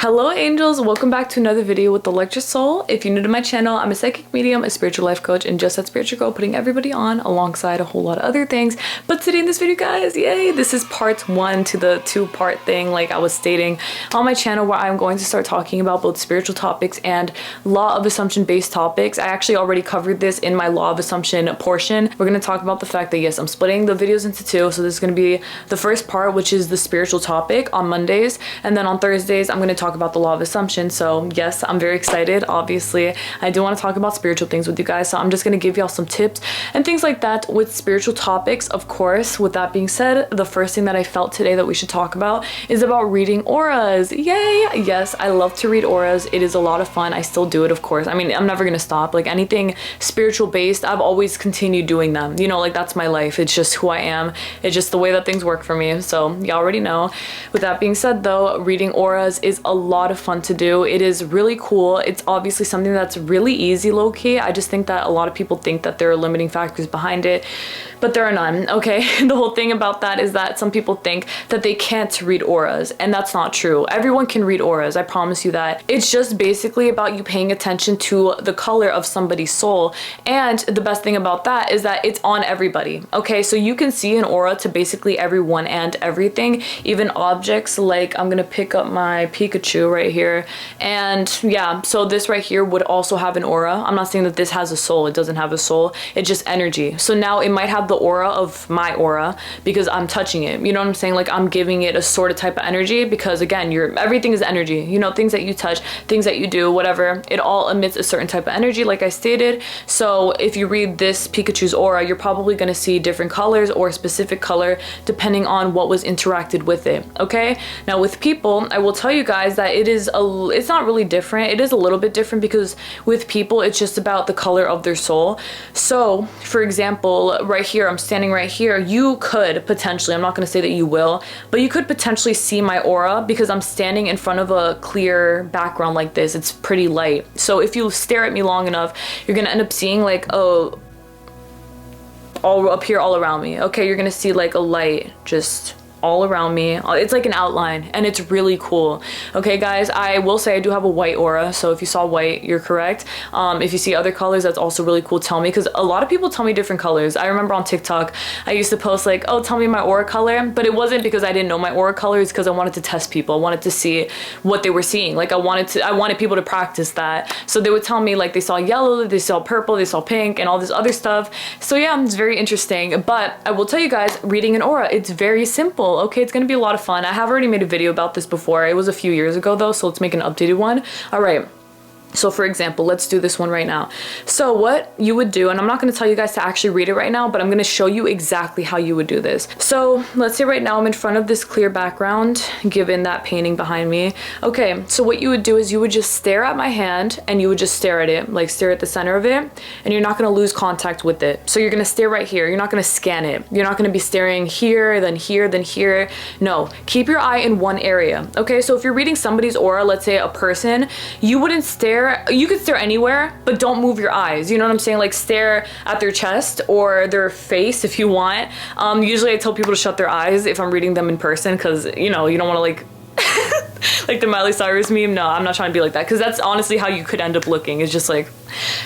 Hello angels, welcome back to another video with the Lecture Soul. If you're new to my channel, I'm a psychic medium, a spiritual life coach, and just that spiritual girl putting everybody on alongside a whole lot of other things. But today in this video, guys, yay, this is part one to the two-part thing like I was stating on my channel, where I'm going to start talking about both spiritual topics and law of assumption based topics. I actually already covered this in my law of assumption portion. We're going to talk about the fact that yes, I'm splitting the videos into two. So this is going to be the first part, which is the spiritual topic on Mondays, and then on Thursdays I'm going to talk about the law of assumption. So yes, I'm very excited. Obviously I do want to talk about spiritual things with you guys, so I'm just going to give y'all some tips and things like that with spiritual topics. Of course, with that being said, the first thing that I felt today that we should talk about is about reading auras. Yay! Yes, I love to read auras. It is a lot of fun. I still do it, of course. I mean, I'm never going to stop. Like anything spiritual based, I've always continued doing them, you know, like that's my life. It's just who I am. It's just the way that things work for me, so y'all already know. With that being said though, reading auras is a lot of fun to do. It is really cool. It's obviously something that's really easy, low-key. I just think that a lot of people think that there are limiting factors behind it, but there are none, okay? The whole thing about that is that some people think that they can't read auras, and that's not true. Everyone can read auras, I promise you that. It's just basically about you paying attention to the color of somebody's soul, and the best thing about that is that it's on everybody, okay? So you can see an aura to basically everyone and everything, even objects. Like I'm gonna pick up my Pikachu right here, and yeah, so this right here would also have an aura. I'm not saying that this has a soul. It doesn't have a soul. It's just energy. So now it might have the aura of my aura because I'm touching it, you know what I'm saying? Like I'm giving it a sort of type of energy, because again, everything is energy, you know, things that you touch, things that you do, whatever, it all emits a certain type of energy, like I stated. So if you read this Pikachu's aura, you're probably going to see different colors or a specific color depending on what was interacted with it, okay? Now with people, I will tell you guys that it's not really different. It is a little bit different, because with people it's just about the color of their soul. So for example, right here, I'm standing right here, you could potentially, I'm not going to say that you will, but you could potentially see my aura because I'm standing in front of a clear background like this. It's pretty light. So if you stare at me long enough, you're going to end up seeing like, oh, all up here, all around me. Okay, you're going to see like a light just all around me. It's like an outline, and it's really cool. Okay guys, I will say I do have a white aura, so if you saw white, you're correct. If you see other colors, that's also really cool. Tell me, because a lot of people tell me different colors. I remember on TikTok I used to post like, oh, tell me my aura color, but it wasn't because I didn't know my aura color. It's because I wanted to test people. I wanted to see what they were seeing. Like I wanted people to practice that. So they would tell me like they saw yellow, they saw purple, they saw pink, and all this other stuff. So yeah, it's very interesting. But I will tell you guys, reading an aura, it's very simple. Okay, it's gonna be a lot of fun. I have already made a video about this before. It was a few years ago though, so let's make an updated one. All right. So for example, let's do this one right now. So what you would do, and I'm not going to tell you guys to actually read it right now, but I'm going to show you exactly how you would do this. So let's say right now I'm in front of this clear background, given that painting behind me. Okay, so what you would do is you would just stare at my hand, and you would just stare at it, like stare at the center of it, and you're not going to lose contact with it. So you're going to stare right here. You're not going to scan it. You're not going to be staring here, then here, then here. No, keep your eye in one area. Okay, so if you're reading somebody's aura, let's say a person, you wouldn't stare. You could stare anywhere, but don't move your eyes. You know what I'm saying? Like stare at their chest or their face if you want. Usually I tell people to shut their eyes if I'm reading them in person, because you know, you don't want to like like the Miley Cyrus meme. No, I'm not trying to be like that, because that's honestly how you could end up looking. It's just like,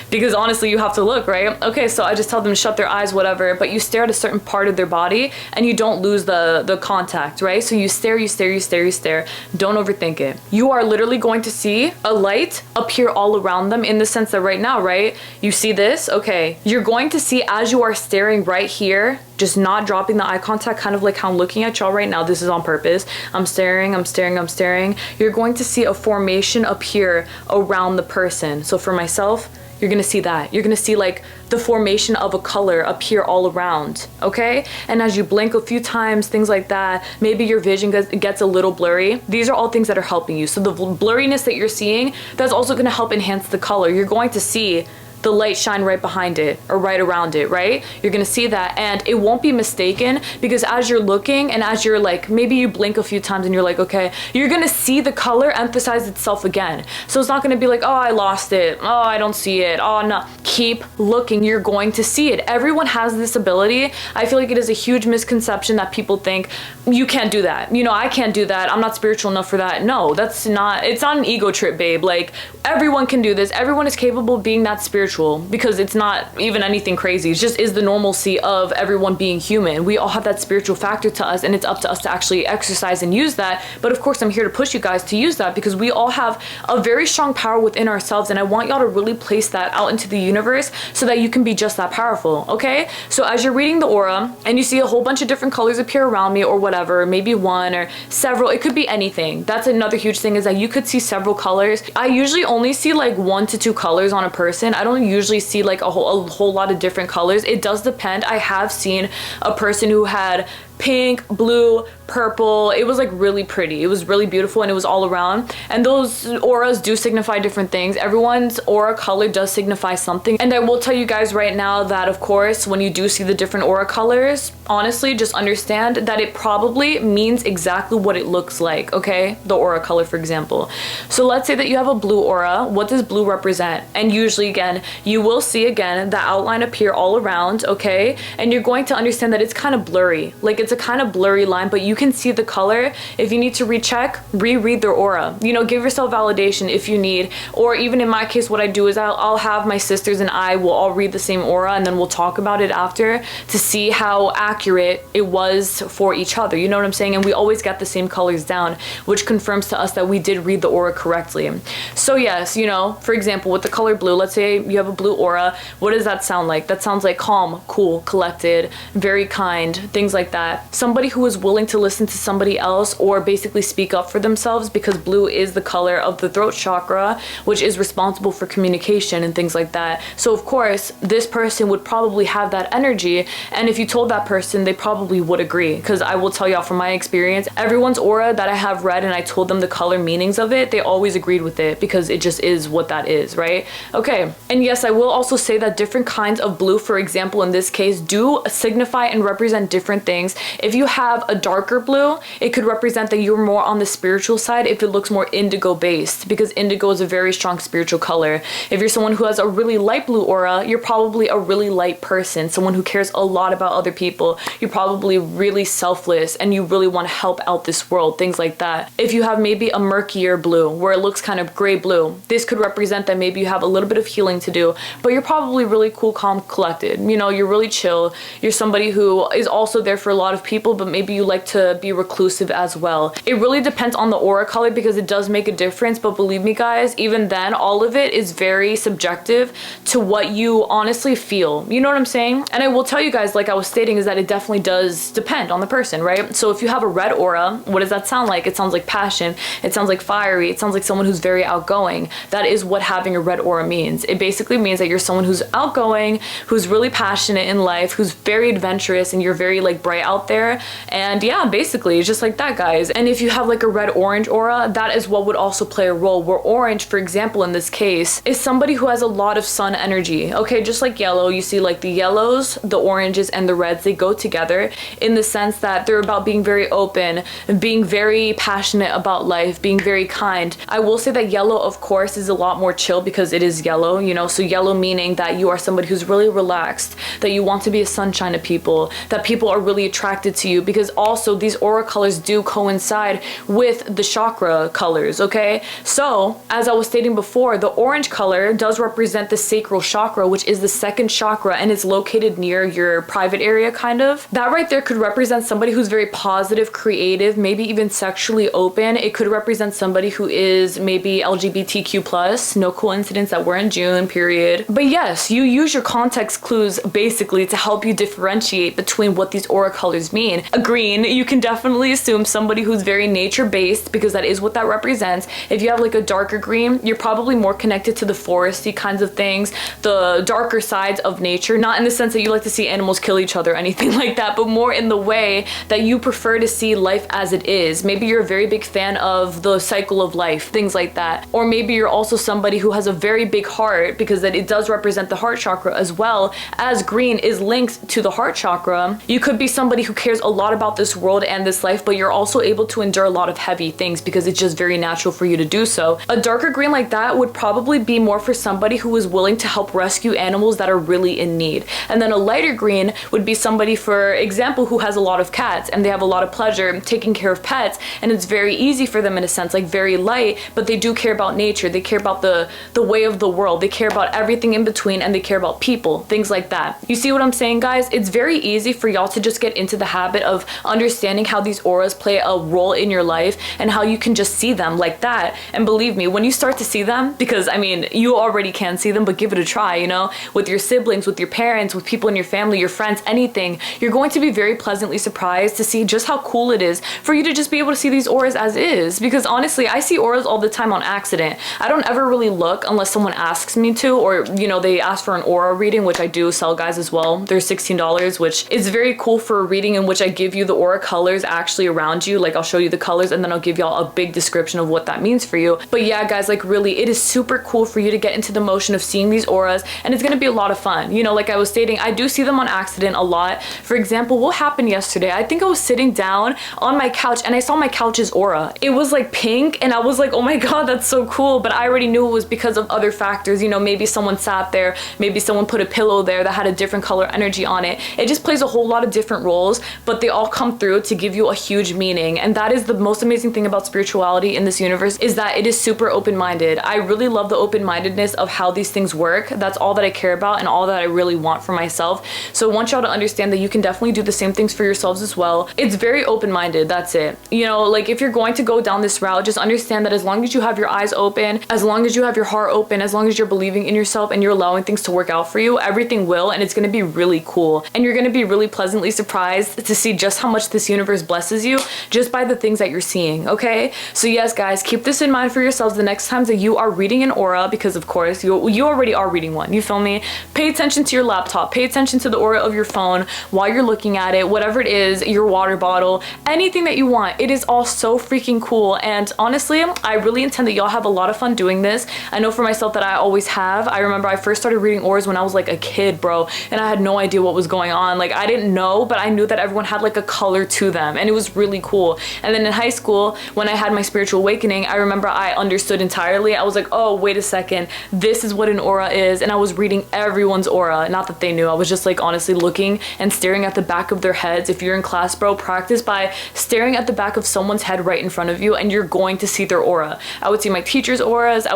because honestly you have to look, right? Okay, so I just tell them to shut their eyes, whatever, but you stare at a certain part of their body and you don't lose the contact, right? So you stare, you stare, you stare, you stare. Don't overthink it. You are literally going to see a light appear all around them, in the sense that right now, right, you see this. Okay, you're going to see, as you are staring right here, just not dropping the eye contact, kind of like how I'm looking at y'all right now. This is on purpose. I'm staring, I'm staring, I'm staring. You're going to see a formation appear around the person. So for myself, you're gonna see that. You're gonna see like the formation of a color appear all around, okay? And as you blink a few times, things like that, maybe your vision gets a little blurry. These are all things that are helping you. So the blurriness that you're seeing, that's also gonna help enhance the color. You're going to see the light shine right behind it or right around it, right? You're gonna see that, and it won't be mistaken, because as you're looking and as you're like, maybe you blink a few times and you're like, okay, you're gonna see the color emphasize itself again. So it's not gonna be like, oh, I lost it, oh, I don't see it, oh no. Keep looking, you're going to see it. Everyone has this ability. I feel like it is a huge misconception that people think you can't do that. You know, I can't do that, I'm not spiritual enough for that. No, that's not, it's not an ego trip, babe. Like, everyone can do this. Everyone is capable of being that spiritual, because it's not even anything crazy. It just is the normalcy of everyone being human. We all have that spiritual factor to us, and it's up to us to actually exercise and use that. But of course, I'm here to push you guys to use that, because we all have a very strong power within ourselves, and I want y'all to really place that out into the universe so that you can be just that powerful, okay? So as you're reading the aura and you see a whole bunch of different colors appear around me or whatever, maybe one or several, it could be anything. That's another huge thing, is that you could see several colors. I usually only see like 1 to 2 colors on a person. I don't usually see like a whole lot of different colors. It does depend. I have seen a person who had pink, blue, purple. It was like really pretty. It was really beautiful, and it was all around. And those auras do signify different things. Everyone's aura color does signify something. And I will tell you guys right now that, of course, when you do see the different aura colors, honestly, just understand that it probably means exactly what it looks like, okay? The aura color, for example. So let's say that you have a blue aura. What does blue represent? And usually, again, you will see again the outline appear all around, okay? And you're going to understand that it's kind of blurry. Like, it's a kind of blurry line, but you can see the color. If you need to recheck, reread their aura. You know, give yourself validation if you need. Or even in my case, what I do is I'll have my sisters and I will all read the same aura, and then we'll talk about it after to see how accurate it was for each other. You know what I'm saying? And we always get the same colors down, which confirms to us that we did read the aura correctly. So yes, you know, for example, with the color blue, let's say you have a blue aura. What does that sound like? That sounds like calm, cool, collected, very kind, things like that. Somebody who is willing to listen to somebody else, or basically speak up for themselves, because blue is the color of the throat chakra, which is responsible for communication and things like that. So of course, this person would probably have that energy, and if you told that person, they probably would agree, because I will tell y'all from my experience, everyone's aura that I have read and I told them the color meanings of it, they always agreed with it, because it just is what that is, right? Okay, and yes, I will also say that different kinds of blue, for example, in this case, do signify and represent different things. If you have a darker blue, it could represent that you're more on the spiritual side if it looks more indigo based, because indigo is a very strong spiritual color. If you're someone who has a really light blue aura, you're probably a really light person, someone who cares a lot about other people. You're probably really selfless and you really want to help out this world, things like that. If you have maybe a murkier blue where it looks kind of gray blue, this could represent that maybe you have a little bit of healing to do, but you're probably really cool, calm, collected. You know, you're really chill. You're somebody who is also there for a lot of people, but maybe you like to be reclusive as well. It really depends on the aura color, because it does make a difference, but believe me guys, even then, all of it is very subjective to what you honestly feel. You know what I'm saying? And I will tell you guys, like I was stating, is that it definitely does depend on the person, right? So if you have a red aura, what does that sound like? It sounds like passion. It sounds like fiery. It sounds like someone who's very outgoing. That is what having a red aura means. It basically means that you're someone who's outgoing, who's really passionate in life, who's very adventurous, and you're very like bright out there. And yeah, basically it's just like that, guys. And if you have like a red orange aura, that is what would also play a role, where orange, for example, in this case, is somebody who has a lot of sun energy. Okay, just like yellow, you see like the yellows, the oranges, and the reds, they go together in the sense that they're about being very open, being very passionate about life, being very kind. I will say that yellow, of course, is a lot more chill because it is yellow, you know, so yellow meaning that you are somebody who's really relaxed, that you want to be a sunshine to people, that people are really attracted to you, because also these aura colors do coincide with the chakra colors, okay? So as I was stating before, the orange color does represent the sacral chakra, which is the second chakra, and it's located near your private area, kind of. That right there could represent somebody who's very positive, creative, maybe even sexually open. It could represent somebody who is maybe LGBTQ+, no coincidence that we're in June, period. But yes, you use your context clues basically to help you differentiate between what these aura colors things mean. A green, you can definitely assume somebody who's very nature-based, because that is what that represents. If you have like a darker green, you're probably more connected to the foresty kinds of things, the darker sides of nature, not in the sense that you like to see animals kill each other or anything like that, but more in the way that you prefer to see life as it is. Maybe you're a very big fan of the cycle of life, things like that. Or maybe you're also somebody who has a very big heart, because that it does represent the heart chakra, as well as green is linked to the heart chakra. You could be somebody who cares a lot about this world and this life, but you're also able to endure a lot of heavy things because it's just very natural for you to do so. A darker green like that would probably be more for somebody who is willing to help rescue animals that are really in need. And then a lighter green would be somebody, for example, who has a lot of cats and they have a lot of pleasure taking care of pets, and it's very easy for them in a sense, like very light, but they do care about nature, they care about the way of the world, they care about everything in between, and they care about people, things like that. You see what I'm saying, guys? It's very easy for y'all to just get into the habit of understanding how these auras play a role in your life and how you can just see them like that. And believe me, when you start to see them, because I mean, you already can see them, but give it a try, you know, with your siblings, with your parents, with people in your family, your friends, anything, you're going to be very pleasantly surprised to see just how cool it is for you to just be able to see these auras as is. Because honestly, I see auras all the time on accident. I don't ever really look unless someone asks me to, or you know, they ask for an aura reading, which I do sell, guys, as well. They're $16, which is very cool for a reading in which I give you the aura colors actually around you. Like I'll show you the colors and then I'll give y'all a big description of what that means for you. But yeah, guys, like really, it is super cool for you to get into the motion of seeing these auras, and it's gonna be a lot of fun. You know, like I was stating, I do see them on accident a lot. For example, what happened yesterday? I think I was sitting down on my couch and I saw my couch's aura. It was like pink, and I was like, oh my god, that's so cool. But I already knew it was because of other factors. You know, maybe someone sat there, maybe someone put a pillow there that had a different color energy on it. It just plays a whole lot of different roles, but they all come through to give you a huge meaning. And that is the most amazing thing about spirituality in this universe, is that it is super open-minded. I really love the open-mindedness of how these things work. That's all that I care about and all that I really want for myself. So I want y'all to understand that you can definitely do the same things for yourselves as well. It's very open-minded, that's it. You know, like if you're going to go down this route, just understand that as long as you have your eyes open, as long as you have your heart open, as long as you're believing in yourself and you're allowing things to work out for you, everything will, and it's gonna be really cool. And you're gonna be really pleasantly surprised to see just how much this universe blesses you just by the things that you're seeing, okay? So yes, guys, keep this in mind for yourselves the next times that you are reading an aura, because of course, you already are reading one, you feel me? Pay attention to your laptop, pay attention to the aura of your phone while you're looking at it, whatever it is, your water bottle, anything that you want. It is all so freaking cool, and honestly, I really intend that y'all have a lot of fun doing this. I know for myself that I always have. I remember I first started reading auras when I was like a kid, bro, and I had no idea what was going on. Like I didn't know, but I knew that everyone had like a color to them, and it was really cool. And then in high school, when I had my spiritual awakening, I remember I understood entirely. I was like, oh, wait a second, this is what an aura is. And I was reading everyone's aura, not that they knew. I was just like honestly looking and staring at the back of their heads. If you're in class, bro, practice by staring at the back of someone's head right in front of you, and you're going to see their aura. I would see my teacher's auras. I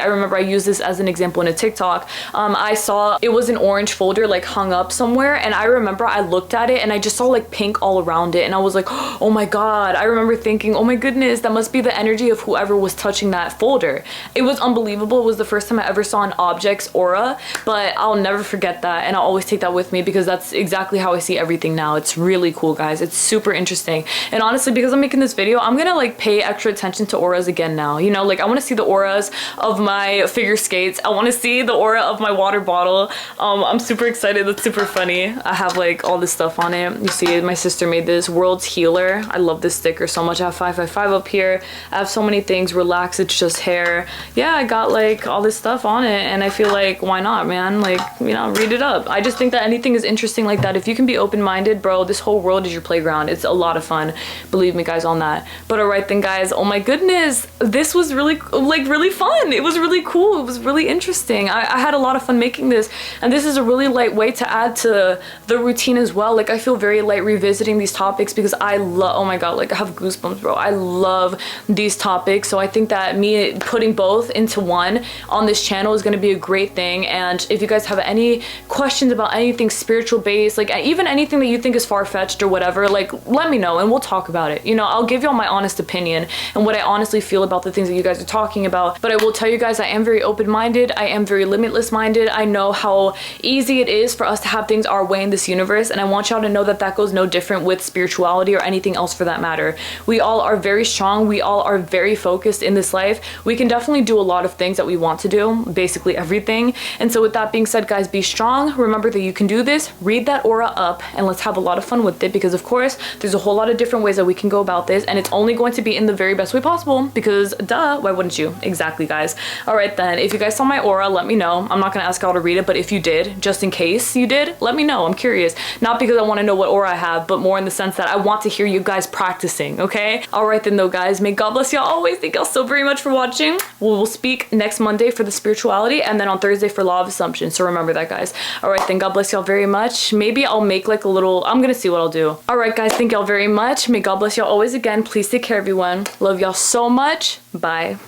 remember I used this as an example in a TikTok. I saw it was an orange folder like hung up somewhere, and I remember I looked at it and I just saw like pink all around it, and I was like, oh my god. I remember thinking, oh my goodness, that must be the energy of whoever was touching that folder. It was unbelievable. It was the first time I ever saw an object's aura, but I'll never forget that, and I'll always take that with me because that's exactly how I see everything now. It's really cool, guys. It's super interesting. And honestly, because I'm making this video, I'm gonna like pay extra attention to auras again now. You know, like I want to see the auras of my figure skates. I want to see the aura of my water bottle. I'm super excited. That's super funny. I have like all this stuff on it. You see, my sister made this world's healer. I love this sticker so much. I have 555 up here. I have so many things. Relax, it's just hair. Yeah, I got like all this stuff on it, and I feel like, why not, man? Like, you know, read it up. I just think that anything is interesting like that. If you can be open-minded, bro, this whole world is your playground. It's a lot of fun. Believe me, guys, on that. But alright then, guys, oh my goodness, this was really fun. It was really cool. It was really interesting. I had a lot of fun making this, and this is a really light way to add to the routine as well. Like I feel very light revisiting these topics because I love, oh my god, like I have goosebumps, bro. I love these topics. So I think that me putting both into one on this channel is going to be a great thing. And if you guys have any questions about anything spiritual based, like even anything that you think is far-fetched or whatever, like let me know and we'll talk about it. You know, I'll give y'all my honest opinion and what I honestly feel about the things that you guys are talking about. But I will tell you guys, I am very open-minded. I am very limitless-minded. I know how easy it is for us to have things our way in this universe, and I want y'all to know that that goes no different with spirituality or anything else for that matter. We all are very strong. We all are very focused in this life. We can definitely do a lot of things that we want to do, basically everything. And so with that being said, guys, be strong. Remember that you can do this. Read that aura up and let's have a lot of fun with it, because of course there's a whole lot of different ways that we can go about this, and it's only going to be in the very best way possible, because duh, why wouldn't you? Exactly, guys. All right then, if you guys saw my aura, let me know. I'm not gonna ask y'all to read it, but if you did, just in case you did, let me know. I'm curious. Not because I want to know what aura I have, but more in the sense that I want to hear you guys practicing, okay? All right then though, guys, may God bless y'all always. Thank y'all so very much for watching. We'll speak next Monday for the spirituality, and then on Thursday for law of assumption, so remember that, guys. All right then, God bless y'all very much. Maybe I'll make like a little, I'm gonna see what I'll do. All right guys, thank y'all very much. May God bless y'all always again. Please take care, everyone. Love y'all so much. Bye.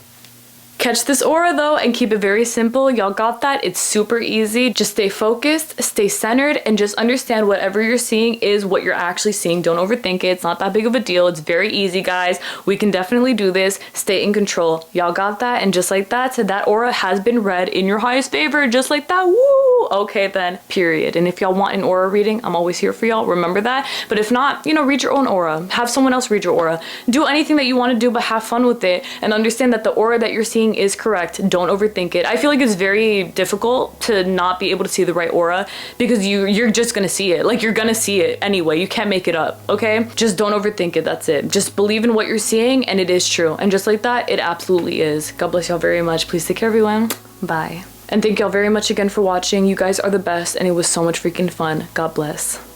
Catch this aura though and keep it very simple. Y'all got that? It's super easy. Just stay focused, stay centered, and just understand whatever you're seeing is what you're actually seeing. Don't overthink it. It's not that big of a deal. It's very easy, guys. We can definitely do this. Stay in control. Y'all got that? And just like that, so that aura has been read in your highest favor. Just like that. Woo! Okay then, period. And if y'all want an aura reading, I'm always here for y'all. Remember that. But if not, you know, read your own aura. Have someone else read your aura. Do anything that you want to do, but have fun with it. And understand that the aura that you're seeing is correct. Don't overthink it. I feel like it's very difficult to not be able to see the right aura, because you're just gonna see it. Like, you're gonna see it anyway. You can't make it up, okay? Just don't overthink it. That's it. Just believe in what you're seeing, and it is true. And just like that, it absolutely is. God bless y'all very much. Please take care, everyone. Bye. And thank y'all very much again for watching. You guys are the best, and it was so much freaking fun. God bless.